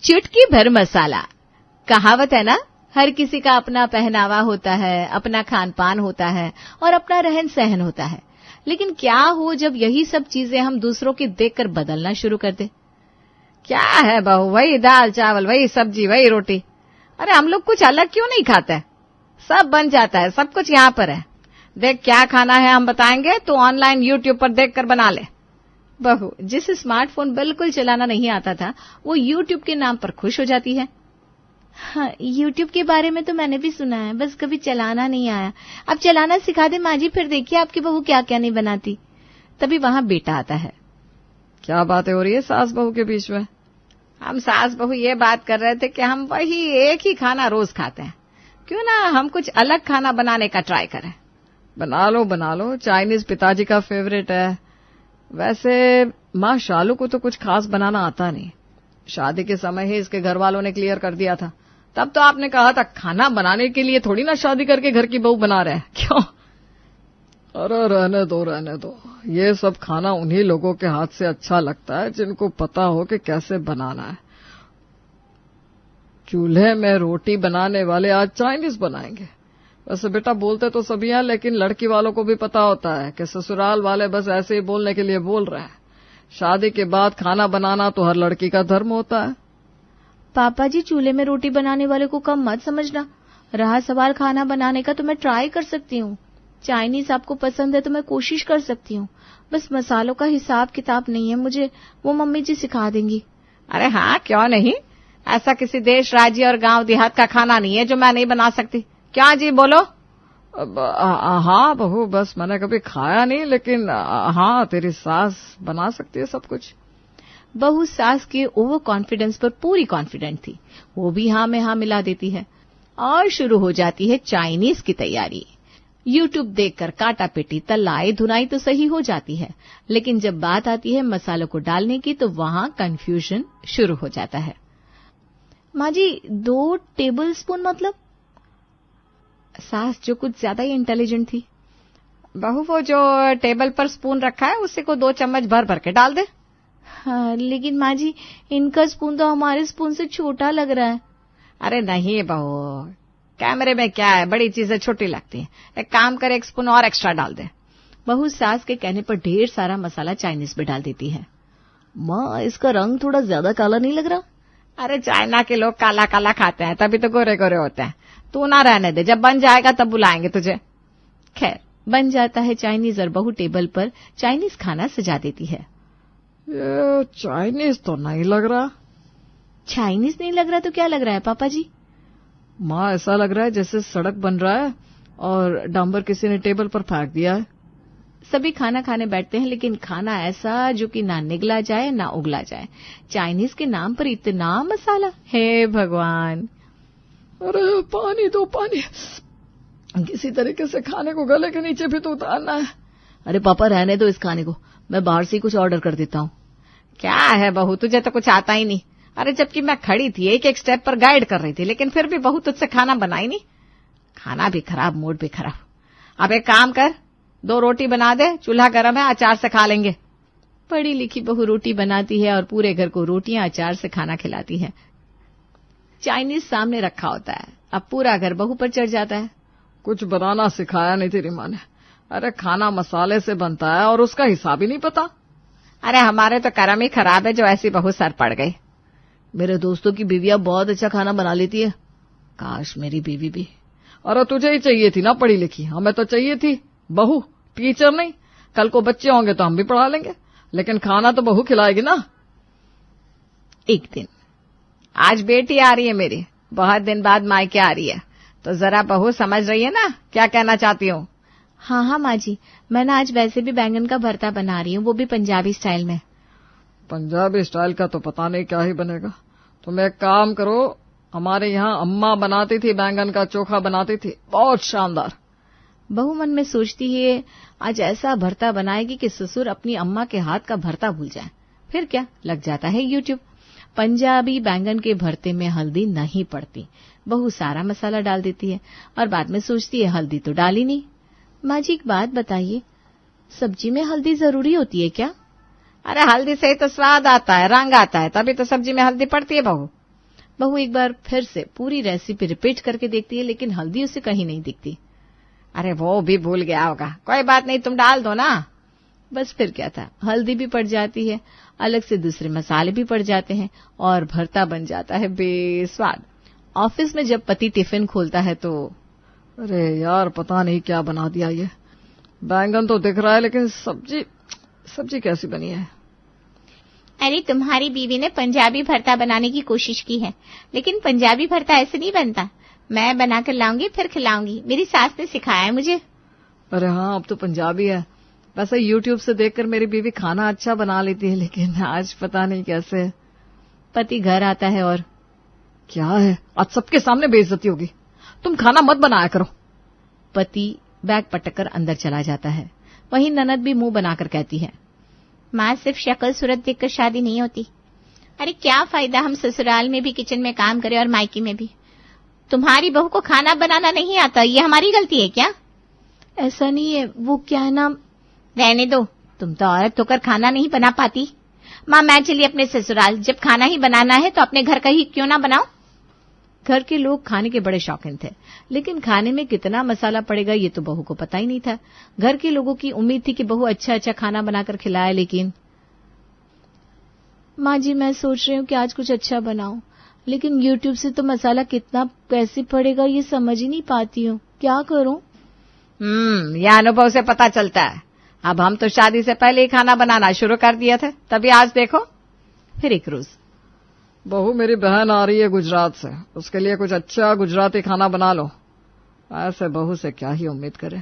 चुटकी भर मसाला। कहावत है ना, हर किसी का अपना पहनावा होता है, अपना खान पान होता है और अपना रहन सहन होता है। लेकिन क्या हो जब यही सब चीजें हम दूसरों की देखकर बदलना शुरू कर दे। क्या है बहू, वही दाल चावल, वही सब्जी, वही रोटी। अरे हम लोग कुछ अलग क्यों नहीं खाते? सब बन जाता है, सब कुछ यहाँ पर है। देख क्या खाना है हम बताएंगे, तो ऑनलाइन यूट्यूब पर देखकर बना ले। बहू जिसे स्मार्टफोन बिल्कुल चलाना नहीं आता था, वो यूट्यूब के नाम पर खुश हो जाती है। हाँ, यूट्यूब के बारे में तो मैंने भी सुना है, बस कभी चलाना नहीं आया। अब चलाना सिखा दे माँ जी, फिर देखिए आपकी बहू क्या क्या नहीं बनाती। तभी वहां बेटा आता है। क्या बातें हो रही है सास बहू के बीच में? हम सास बहू ये बात कर रहे थे कि हम वही एक ही खाना रोज खाते हैं, क्यों ना हम कुछ अलग खाना बनाने का ट्राई करें। बना लो, चाइनीज पिताजी का फेवरेट है। वैसे माँ शालू को तो कुछ खास बनाना आता नहीं। शादी के समय ही इसके घर वालों ने क्लियर कर दिया था। तब तो आपने कहा था खाना बनाने के लिए थोड़ी ना शादी करके घर की बहू बना रहे हैं, क्यों? अरे रहने दो, ये सब खाना उन्हीं लोगों के हाथ से अच्छा लगता है जिनको पता हो कि कैसे बनाना है। चूल्हे में रोटी बनाने वाले आज चाइनीज बनाएंगे। वैसे बेटा बोलते तो सभी हैं, लेकिन लड़की वालों को भी पता होता है कि ससुराल वाले बस ऐसे ही बोलने के लिए बोल रहे हैं। शादी के बाद खाना बनाना तो हर लड़की का धर्म होता है। पापा जी चूल्हे में रोटी बनाने वाले को कम मत समझना। रहा सवाल खाना बनाने का, तो मैं ट्राई कर सकती हूँ। चाइनीज आपको पसंद है तो मैं कोशिश कर सकती हूँ, बस मसालों का हिसाब किताब नहीं है मुझे, वो मम्मी जी सिखा देंगी। अरे हाँ क्यों नहीं, ऐसा किसी देश राज्य और गांव देहात का खाना नहीं है जो मैं नहीं बना सकती। क्या जी बोलो? हाँ बहू, बस मैंने कभी खाया नहीं, लेकिन हाँ तेरी सास बना सकती है सब कुछ। बहू सास के ओवर कॉन्फिडेंस पर पूरी कॉन्फिडेंट थी। वो भी हाँ में हाँ मिला देती है और शुरू हो जाती है चाइनीज की तैयारी। यूट्यूब देखकर काटा पेटी तलाई धुनाई तो सही हो जाती है, लेकिन जब बात आती है मसालों को डालने की तो वहां कंफ्यूजन शुरू हो जाता है। माँ जी 2 टेबल स्पून मतलब? सास जो कुछ ज्यादा ही इंटेलिजेंट थी। बहू वो जो टेबल पर स्पून रखा है उसी को 2 चम्मच भर भर के डाल दे। हाँ, लेकिन माँ जी इनका स्पून तो हमारे स्पून से छोटा लग रहा है। अरे नहीं बहू, कैमरे में क्या है, बड़ी चीजें छोटी लगती हैं। एक काम कर, 1 स्पून और एक्स्ट्रा डाल दे। बहू सास के कहने पर ढेर सारा मसाला चाइनीज में डाल देती है। माँ इसका रंग थोड़ा ज्यादा काला नहीं लग रहा? अरे चाइना के लोग काला काला खाते हैं, तभी तो गोरे गोरे होते हैं। तू ना रहने दे, जब बन जाएगा तब बुलाएंगे तुझे। खैर बन जाता है चाइनीज और बहू टेबल पर चाइनीज खाना सजा देती है। ये चाइनीज तो नहीं लग रहा। चाइनीज नहीं लग रहा तो क्या लग रहा है पापा जी? माँ ऐसा लग रहा है जैसे सड़क बन रहा है और डांबर किसी ने टेबल पर फेंक दिया है। सभी खाना खाने बैठते हैं, लेकिन खाना ऐसा जो कि ना निगला जाए ना उगला जाए। चाइनीज के नाम पर इतना मसाला, हे भगवान। अरे पानी दो, पानी। किसी तरीके से खाने को गले के नीचे भी तो उतारना है। अरे पापा रहने दो इस खाने को, मैं बाहर से कुछ ऑर्डर कर देता हूँ। क्या है बहू, तुझे तो कुछ आता ही नहीं। अरे जबकि मैं खड़ी थी, एक एक स्टेप पर गाइड कर रही थी, लेकिन फिर भी बहू तुझसे खाना बनाई नहीं। खाना भी खराब, मूड भी खराब। अब एक काम कर, 2 रोटी बना दे, चूल्हा गर्म है, अचार से खा लेंगे। पढ़ी लिखी बहू रोटी बनाती है और पूरे घर को रोटियां अचार से खाना खिलाती है। चाइनीज सामने रखा होता है, अब पूरा घर बहू पर चढ़ जाता है। कुछ बनाना सिखाया नहीं तेरी माँ ने। अरे खाना मसाले से बनता है और उसका हिसाब ही नहीं पता। अरे हमारे तो कर्म ही खराब है जो ऐसी बहू सर पड़ गई। मेरे दोस्तों की बीवियां बहुत अच्छा खाना बना लेती है, काश मेरी बीवी भी। अरे तुझे ही चाहिए थी ना पढ़ी लिखी, हमें तो चाहिए थी बहू, टीचर नहीं। कल को बच्चे होंगे तो हम भी पढ़ा लेंगे, लेकिन खाना तो बहू खिलाएगी ना। एक दिन आज बेटी आ रही है मेरी, बहुत दिन बाद मायके आ रही है, तो जरा बहू समझ रही है ना क्या कहना चाहती हूँ? हाँ हाँ माँ जी, मैं ना आज वैसे भी बैंगन का भरता बना रही हूँ, वो भी पंजाबी स्टाइल में। पंजाबी स्टाइल का तो पता नहीं क्या ही बनेगा। तुम एक काम करो, हमारे यहाँ अम्मा बनाती थी, बैंगन का चोखा बनाती थी, बहुत शानदार। बहू मन में सोचती है आज ऐसा भरता बनाएगी कि ससुर अपनी अम्मा के हाथ का भरता भूल जाए। फिर क्या, लग जाता है यूट्यूब। पंजाबी बैंगन के भरते में हल्दी नहीं पड़ती। बहू सारा मसाला डाल देती है और बाद में सोचती है हल्दी तो डाली नहीं। माँ जी एक बात बताइए, सब्जी में हल्दी जरूरी होती है क्या? अरे हल्दी से ही तो स्वाद आता है, रंग आता है, तभी तो सब्जी में हल्दी पड़ती है बहू। बहू एक बार फिर से पूरी रेसिपी रिपीट करके देखती है, लेकिन हल्दी उसे कहीं नहीं दिखती। अरे वो भी भूल गया होगा, कोई बात नहीं, तुम डाल दो ना। बस फिर क्या था, हल्दी भी पड़ जाती है, अलग से दूसरे मसाले भी पड़ जाते हैं और भरता बन जाता है बेस्वाद। ऑफिस में जब पति टिफिन खोलता है तो अरे यार, पता नहीं क्या बना दिया ये। बैंगन तो दिख रहा है, लेकिन सब्जी कैसी बनी है? अरे तुम्हारी बीवी ने पंजाबी भरता बनाने की कोशिश की है, लेकिन पंजाबी भरता ऐसे नहीं बनता। मैं बनाकर लाऊंगी, फिर खिलाऊंगी। मेरी सास ने सिखाया है मुझे। अरे हाँ, अब तो पंजाबी है। वैसे यूट्यूब से देखकर मेरी बीवी खाना अच्छा बना लेती है, लेकिन आज पता नहीं कैसे। पति घर आता है और क्या है, आज सबके सामने बेइज्जती होगी, तुम खाना मत बनाया करो। पति बैग पटक कर अंदर चला जाता है। वहीं ननद भी मुंह बनाकर कहती है, माँ, सिर्फ शक्ल सूरत देखकर शादी नहीं होती। अरे क्या फायदा हम ससुराल में भी किचन में काम करें और मायके में भी। तुम्हारी बहू को खाना बनाना नहीं आता, ये हमारी गलती है क्या? ऐसा नहीं है, वो क्या है ना। रहने दो, तुम तो औरत होकर खाना नहीं बना पाती। माँ, मैं चली अपने ससुराल। जब खाना ही बनाना है तो अपने घर का ही क्यों ना बनाओ। घर के लोग खाने के बड़े शौकीन थे, लेकिन खाने में कितना मसाला पड़ेगा ये तो बहू को पता ही नहीं था। घर के लोगों की उम्मीद थी कि बहू अच्छा अच्छा खाना बनाकर खिलाए, लेकिन माँ जी, मैं सोच रही हूँ कि आज कुछ अच्छा बनाऊं, लेकिन यूट्यूब से तो मसाला कितना कैसे पड़ेगा ये समझ ही नहीं पाती हूँ, क्या करूं? यह अनुभव से पता चलता है। अब हम तो शादी से पहले ही खाना बनाना शुरू कर दिए थे, तभी आज देखो। फिर एक रोज, बहू, मेरी बहन आ रही है गुजरात से, उसके लिए कुछ अच्छा गुजराती खाना बना लो। ऐसे बहू से क्या ही उम्मीद करें।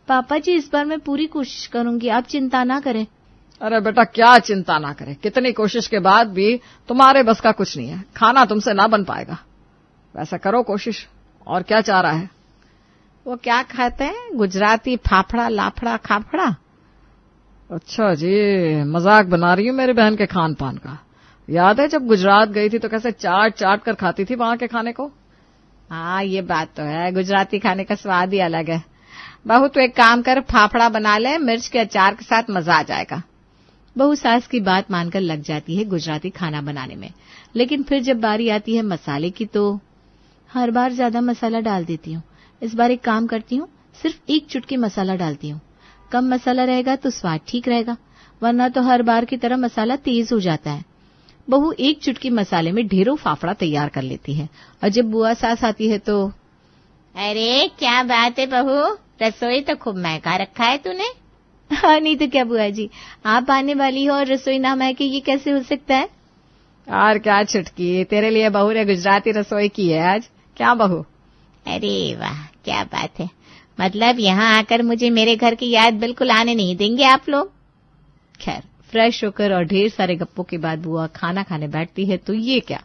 पापा जी, इस बार मैं पूरी कोशिश करूंगी, आप चिंता ना करें। अरे बेटा, क्या चिंता ना करे, कितनी कोशिश के बाद भी तुम्हारे बस का कुछ नहीं है, खाना तुमसे ना बन पाएगा। वैसा करो कोशिश। और क्या चाह रहा है? वो क्या खाते हैं, गुजराती फाफड़ा लाफड़ा खाफड़ा। अच्छा जी, मजाक बना रही हूँ मेरी बहन के खान पान का। याद है जब गुजरात गई थी तो कैसे चाट चाट कर खाती थी वहां के खाने को। हाँ, ये बात तो है, गुजराती खाने का स्वाद ही अलग है। बहू, तो एक काम कर, फाफड़ा बना ले, मिर्च के अचार के साथ मजा आ जाएगा। बहू सास की बात मानकर लग जाती है गुजराती खाना बनाने में, लेकिन फिर जब बारी आती है मसाले की तो हर बार ज्यादा मसाला डाल देती हूँ। इस बार एक काम करती हूँ, सिर्फ 1 चुटकी मसाला डालती हूँ। कम मसाला रहेगा तो स्वाद ठीक रहेगा, वरना तो हर बार की तरह मसाला तेज हो जाता है। बहू 1 चुटकी मसाले में ढेरों फाफड़ा तैयार कर लेती है, और जब बुआ सास आती है तो अरे क्या बात है बहू, रसोई तो खूब महका रखा है तूने। हाँ, नहीं तो क्या बुआ जी, आप आने वाली हो और रसोई ना महके, ये कैसे हो सकता है? और क्या छुटकी, तेरे लिए बहू ने गुजराती रसोई की है आज। क्या बहू? अरे वाह, क्या बात है। मतलब यहाँ आकर मुझे मेरे घर की याद बिल्कुल आने नहीं देंगे आप लोग। खैर, फ्रेश होकर और ढेर सारे गप्पों के बाद बुआ खाना खाने बैठती है तो ये क्या।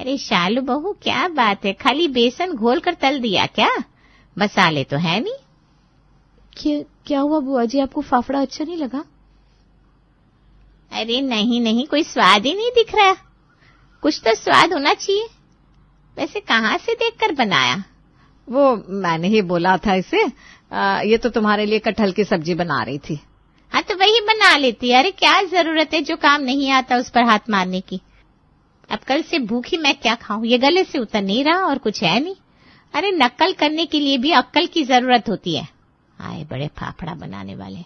अरे शालू बहू, क्या बात है, खाली बेसन घोल कर तल दिया क्या? मसाले तो है नहीं। क्या हुआ बुआ जी, आपको फाफड़ा अच्छा नहीं लगा? अरे नहीं नहीं, कोई स्वाद ही नहीं दिख रहा। कुछ तो स्वाद होना चाहिए। वैसे कहाँ से देखकर बनाया? वो मैंने ही बोला था इसे। ये तो तुम्हारे लिए कटहल की सब्जी बना रही थी। हाँ तो वही बना लेती। अरे क्या जरूरत है जो काम नहीं आता उस पर हाथ मारने की। अब कल से भूखी मैं क्या खाऊं, ये गले से उतर नहीं रहा और कुछ है नहीं। अरे नकल करने के लिए भी अक्ल की जरूरत होती है। आए बड़े फाफड़ा बनाने वाले।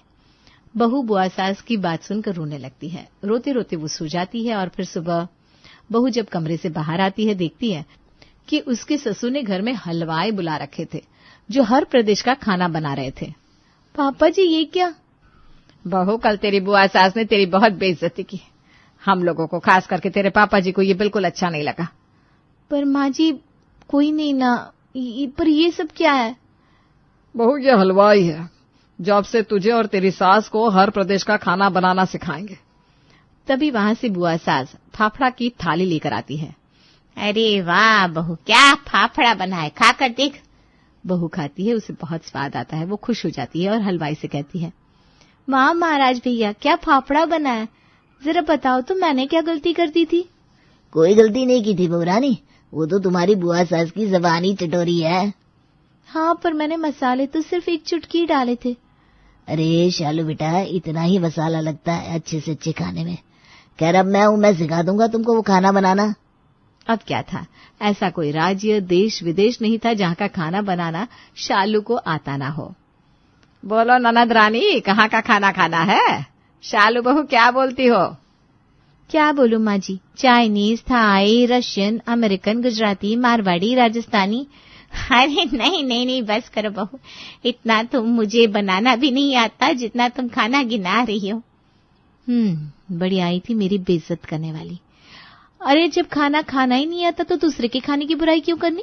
बहू बुआ सास की बात सुनकर रोने लगती है। रोते रोते वो सो जाती है और फिर सुबह बहू जब कमरे से बाहर आती है देखती है कि उसके ससुर ने घर में हलवाई बुला रखे थे जो हर प्रदेश का खाना बना रहे थे। पापा जी ये क्या? बहू, कल तेरी बुआ सास ने तेरी बहुत बेइज्जती की। हम लोगों को, खास करके तेरे पापा जी को, ये बिल्कुल अच्छा नहीं लगा। पर माँ जी कोई नहीं ना, पर ये सब क्या है? बहू, ये हलवाई है, जब से तुझे और तेरी सास को हर प्रदेश का खाना बनाना सिखाएंगे। तभी वहां से बुआ सास फाफड़ा की थाली लेकर आती है। अरे वाह बहू, क्या फाफड़ा बना है, खाकर देख। बहू खाती है, उसे बहुत स्वाद आता है, वो खुश हो जाती है और हलवाई से कहती है, वाह महाराज भैया, क्या फाफड़ा बना है, जरा बताओ तो मैंने क्या गलती कर दी थी? कोई गलती नहीं की थी बहुरानी, वो तो तुम्हारी बुआ सास की जबानी चटोरी है। हाँ, पर मैंने मसाले तो सिर्फ 1 चुटकी डाले थे। अरे शालू बेटा, इतना ही मसाला लगता है अच्छे से अच्छे खाने में। खैर अब मैं सिखा दूंगा तुमको वो खाना बनाना। अब क्या था, ऐसा कोई राज्य देश विदेश नहीं था जहां का खाना बनाना शालू को आता ना हो। बोलो ननद रानी, कहाँ का खाना खाना है? शालू बहू क्या बोलती हो? क्या बोलूं माँ जी, Chinese, Thai, Russian, American, Gujarati, Marwari, Rajasthani. अरे नहीं नहीं नहीं, बस करो बहू, इतना तुम मुझे बनाना भी नहीं आता जितना तुम खाना गिना रही हो। बड़ी आई थी मेरी बेइज्जत करने वाली। अरे जब खाना खाना ही नहीं आता तो दूसरे के खाने की बुराई क्यों करनी?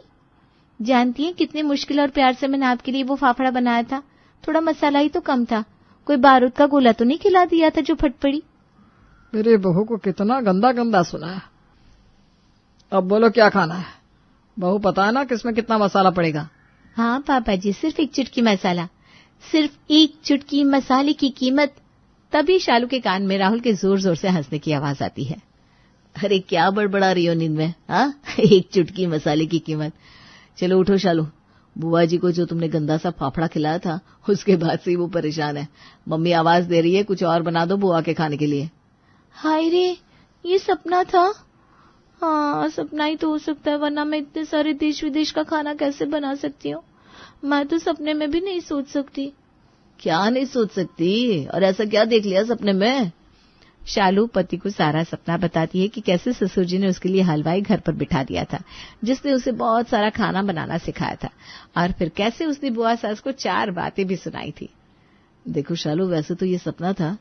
जानती हैं कितने मुश्किल और प्यार से मैंने आपके लिए वो फाफड़ा बनाया था। थोड़ा मसाला ही तो कम था, कोई बारूद का गोला तो नहीं खिला दिया था जो फट पड़ी। मेरी बहू को कितना गंदा गंदा सुना है। अब बोलो क्या खाना है? बहू पता है ना किसमें कितना मसाला पड़ेगा? हाँ पापा जी, सिर्फ एक चुटकी मसाला, सिर्फ एक चुटकी मसाले की कीमत। तभी शालू के कान में राहुल के जोर जोर से हंसने की आवाज आती है। अरे क्या बड़बड़ा रही हो नींद में? हाँ, एक चुटकी मसाले की कीमत। चलो उठो शालू, बुआ जी को जो तुमने गंदा सा फाफड़ा खिलाया था उसके बाद से वो परेशान है। मम्मी आवाज दे रही है, कुछ और बना दो बुआ के खाने के लिए। हाय रे, ये सपना था? हाँ, सपना ही तो हो सकता है, वरना मैं इतने सारे देश विदेश का खाना कैसे बना सकती हूँ? मैं तो सपने में भी नहीं सोच सकती। क्या नहीं सोच सकती? और ऐसा क्या देख लिया सपने में? शालू पति को सारा सपना बताती है कि कैसे ससुर जी ने उसके लिए हलवाई घर पर बिठा दिया था जिसने उसे बहुत सारा खाना बनाना सिखाया था, और फिर कैसे उसने बुआ सास को 4 बातें भी सुनाई थी। देखो शालू, वैसे तो ये सपना था,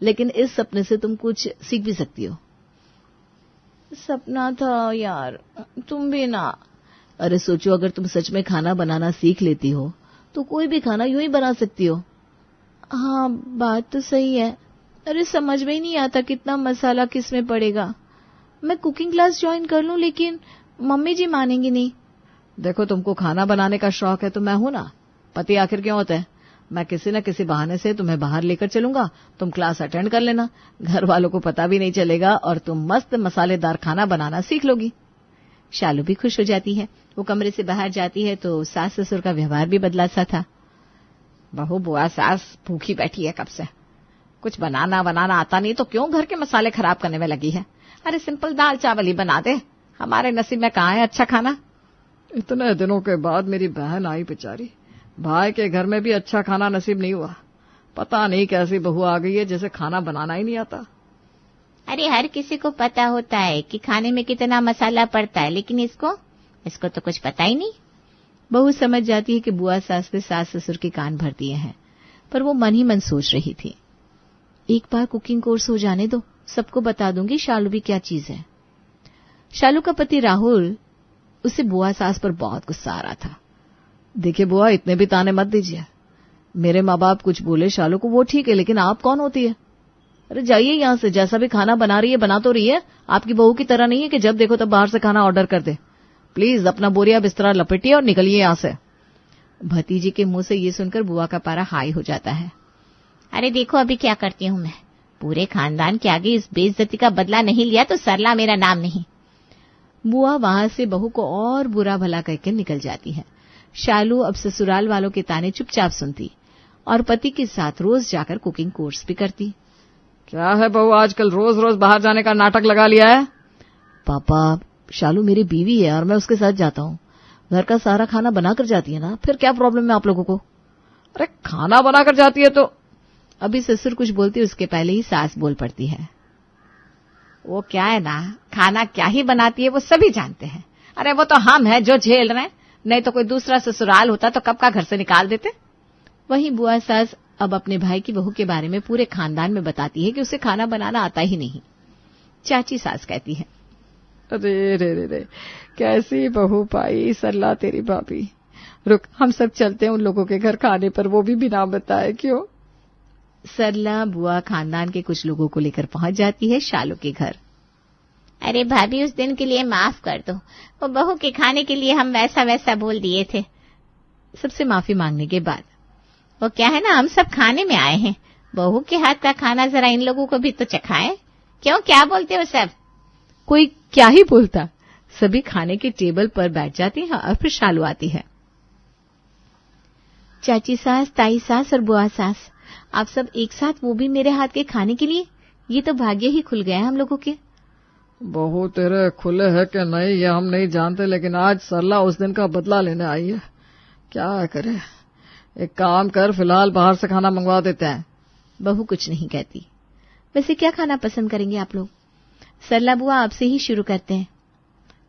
लेकिन इस सपने से तुम कुछ सीख भी सकती हो। सपना था यार, तुम भी ना। अरे सोचो, अगर तुम सच में खाना बनाना सीख लेती हो तो कोई भी खाना यूं ही बना सकती हो। हाँ, बात तो सही है। अरे समझ में ही नहीं आता कितना मसाला किस में पड़ेगा। मैं कुकिंग क्लास ज्वाइन कर लूं, लेकिन मम्मी जी मानेंगी नहीं। देखो, तुमको खाना बनाने का शौक है तो मैं हूं ना, पति आखिर क्यों होता है? मैं किसी न किसी बहाने से तुम्हें बाहर लेकर चलूंगा, तुम क्लास अटेंड कर लेना, घर वालों को पता भी नहीं चलेगा और तुम मस्त मसालेदार खाना बनाना सीख लोगी। शालू भी खुश हो जाती है। वो कमरे से बाहर जाती है तो सास ससुर का व्यवहार भी बदला सा था। बहू, बुआ सास भूखी बैठी है कब से, कुछ बनाना आता नहीं तो क्यों घर के मसाले खराब करने में लगी है? अरे सिंपल दाल चावल ही बना दे, हमारे नसीब में कहाँ है अच्छा खाना। इतने दिनों के बाद मेरी बहन आई बेचारी, भाई के घर में भी अच्छा खाना नसीब नहीं हुआ। पता नहीं कैसी बहू आ गई है जिसे खाना बनाना ही नहीं आता। अरे हर किसी को पता होता है कि खाने में कितना मसाला पड़ता है, लेकिन इसको तो कुछ पता ही नहीं। बहू समझ जाती है कि बुआ सास ने सास ससुर के कान भर दिए हैं, पर वो मन ही मन सोच रही थी, एक बार कुकिंग कोर्स हो जाने दो, सबको बता दूंगी शालू भी क्या चीज है। शालू का पति राहुल, उसे बुआ सास पर बहुत गुस्सा आ रहा था। देखिए बुआ, इतने भी ताने मत दीजिए। मेरे माँ बाप कुछ बोले शालू को वो ठीक है, लेकिन आप कौन होती है? अरे जाइए यहाँ से, जैसा भी खाना बना रही है बना तो रही है, आपकी बहू की तरह नहीं है कि जब देखो तब बाहर से खाना ऑर्डर कर दे। प्लीज अपना बोरिया बिस्तरा लपेटिए और निकलिए यहाँ से। भतीजी के मुंह से ये सुनकर बुआ का पारा हाई हो जाता है। अरे देखो अभी क्या करती हूँ मैं, पूरे खानदान के आगे इस बेइज्जती का बदला नहीं लिया तो सरला मेरा नाम नहीं। बुआ वहां से बहू को और बुरा भला कहकर निकल जाती है। शालू अब ससुराल वालों के ताने चुपचाप सुनती और पति के साथ रोज जाकर कुकिंग कोर्स भी करती। क्या है बहू, आजकल रोज रोज बाहर जाने का नाटक लगा लिया है? पापा, शालू मेरी बीवी है और मैं उसके साथ जाता हूँ, घर का सारा खाना बनाकर जाती है ना, फिर क्या प्रॉब्लम है आप लोगों को? अरे खाना बनाकर जाती है तो? अभी ससुर कुछ बोलती उसके पहले ही सास बोल पड़ती है। वो क्या है ना, खाना क्या ही बनाती है वो सभी जानते हैं। अरे वो तो हम हैं जो झेल रहे हैं, नहीं तो कोई दूसरा ससुराल होता तो कब का घर से निकाल देते। वहीं बुआ सास अब अपने भाई की बहू के बारे में पूरे खानदान में बताती है कि उसे खाना बनाना आता ही नहीं। चाची सास कहती है, अरे रे रे रे, कैसी बहू पाई सरला तेरी भाभी। रुक, हम सब चलते हैं उन लोगों के घर खाने पर, वो भी बिना बताए। क्यों? सरला बुआ खानदान के कुछ लोगों को लेकर पहुंच जाती है शालू के घर। अरे भाभी, उस दिन के लिए माफ कर दो, वो बहू के खाने के लिए हम वैसा वैसा बोल दिए थे। सबसे माफी मांगने के बाद, वो क्या है ना, हम सब खाने में आए हैं, बहू के हाथ का खाना जरा इन लोगों को भी तो चखाएं। क्यों, क्या बोलते हो सब? कोई क्या ही बोलता, सभी खाने के टेबल पर बैठ जाते हैं और फिर शालू आती है। चाची सास, ताई सास और बुआ सास, आप सब एक साथ, वो भी मेरे हाथ के खाने के लिए, ये तो भाग्य ही खुल गया है हम लोगों के। बहू तेरे खुले है कि नहीं ये हम नहीं जानते, लेकिन आज सरला उस दिन का बदला लेने आई है। क्या करे, एक काम कर, फिलहाल बाहर से खाना मंगवा देते हैं। बहू कुछ नहीं कहती। वैसे क्या खाना पसंद करेंगे आप लोग? सरला बुआ आपसे ही शुरू करते हैं।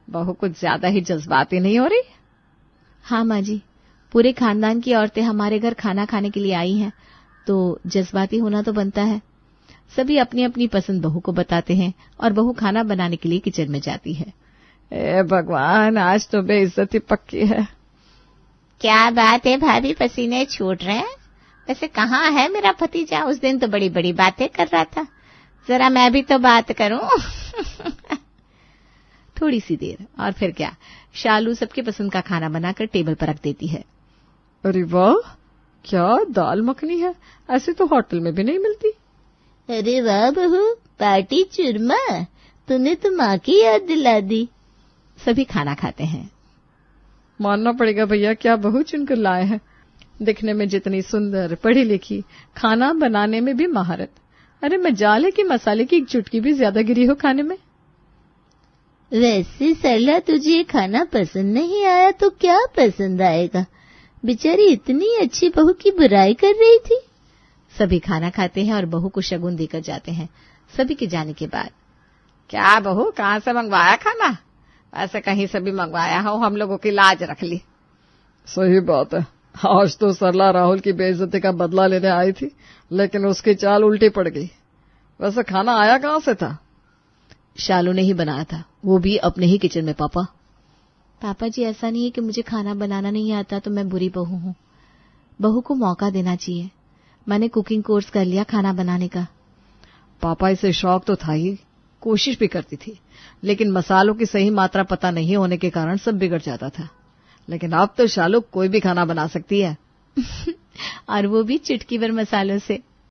बहू कुछ ज्यादा ही जज्बाती नहीं हो रही? हाँ माँ जी, पूरे खानदान की औरतें हमारे घर खाना खाने के लिए आई हैं, तो जज्बाती होना तो बनता है। सभी अपनी अपनी पसंद बहू को बताते हैं और बहू खाना बनाने के लिए किचन में जाती है। ए भगवान, आज तो बेइज्जती पक्की है। क्या बात है भाभी, पसीने छूट रहे हैं? वैसे कहाँ है मेरा भतीजा? उस दिन तो बड़ी बड़ी बातें कर रहा था। जरा मैं भी तो बात करूं। थोड़ी सी देर और फिर क्या, शालू सबके पसंद का खाना बनाकर टेबल पर रख देती है। अरे वाह, क्या दाल मखनी है, ऐसे तो होटल में भी नहीं मिलती। अरे वाह बहू, पार्टी चूरमा, तूने तो माँ की याद दिला दी। सभी खाना खाते हैं। मानना पड़ेगा भैया, क्या बहू चुनकर लाए हैं। दिखने में जितनी सुंदर, पढ़ी लिखी, खाना बनाने में भी महारत। अरे मजाल है कि मसाले की एक चुटकी भी ज्यादा गिरी हो खाने में। वैसे सरला, तुझे ये खाना पसंद नहीं आया तो क्या पसंद आएगा? बेचारी इतनी अच्छी बहू की बुराई कर रही थी। सभी खाना खाते हैं और बहू को शगुन देकर जाते हैं। सभी के जाने के बाद, क्या बहू, कहाँ से मंगवाया खाना? ऐसे कहीं से भी मंगवाया हो, हम लोगों की लाज रख ली। सही बात है, आज तो सरला राहुल की बेइज्जती का बदला लेने आई थी, लेकिन उसकी चाल उल्टी पड़ गई। वैसे खाना आया कहाँ से था? शालू ने ही बनाया था, वो भी अपने ही किचन में। पापा जी, ऐसा नहीं है कि मुझे खाना बनाना नहीं आता तो मैं बुरी बहू हूँ। बहू को मौका देना चाहिए। मैंने कुकिंग कोर्स कर लिया खाना बनाने का। पापा, इसे शौक तो था ही, कोशिश भी करती थी, लेकिन मसालों की सही मात्रा पता नहीं होने के कारण सब बिगड़ जाता था। लेकिन अब तो शालू कोई भी खाना बना सकती है। और वो भी चुटकी भर मसालों से।